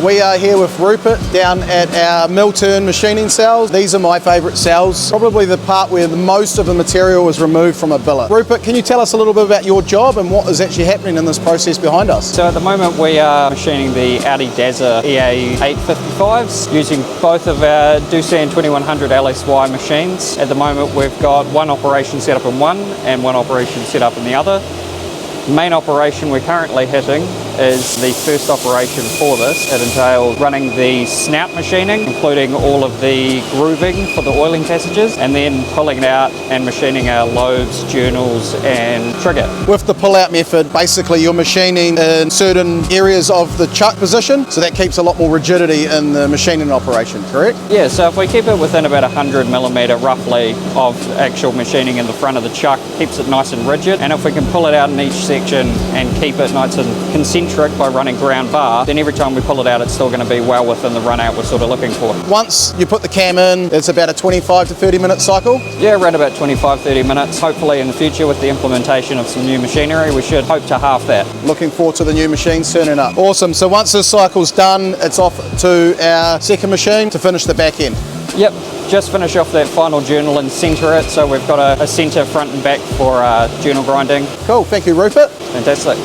We are here with Rupert down at our mill turn machining cells. These are my favourite cells, probably the part where the most of the material was removed from a billet. Rupert, can you tell us a little bit about your job and what is actually happening in this process behind us? So at the moment we are machining the Audi Dazza EA 855s using both of our Doosan 2100 LSY machines. At the moment we've got one operation set up in one and one operation set up in the other. The main operation we're currently hitting is the first operation for this. It entails running the snout machining, including all of the grooving for the oiling passages, and then pulling it out and machining our lobes, journals and trigger. With the pull-out method, basically you're machining in certain areas of the chuck position, so that keeps a lot more rigidity in the machining operation, correct? Yeah, so if we keep it within about 100mm roughly of actual machining in the front of the chuck, keeps it nice and rigid, and if we can pull it out in each section and keep it nice and concentric by running ground bar, then every time we pull it out it's still going to be well within the run out we're sort of looking for. Once you put the cam in, it's about a 25 to 30 minute cycle? Yeah, around about 25-30 minutes. Hopefully in the future with the implementation of some new machinery we should hope to halve that. Looking forward to the new machines turning up. Awesome, so once this cycle's done, it's off to our second machine to finish the back end. Yep, just finish off that final journal and centre it, so we've got a centre front and back for journal grinding. Cool, thank you Rupert. Fantastic.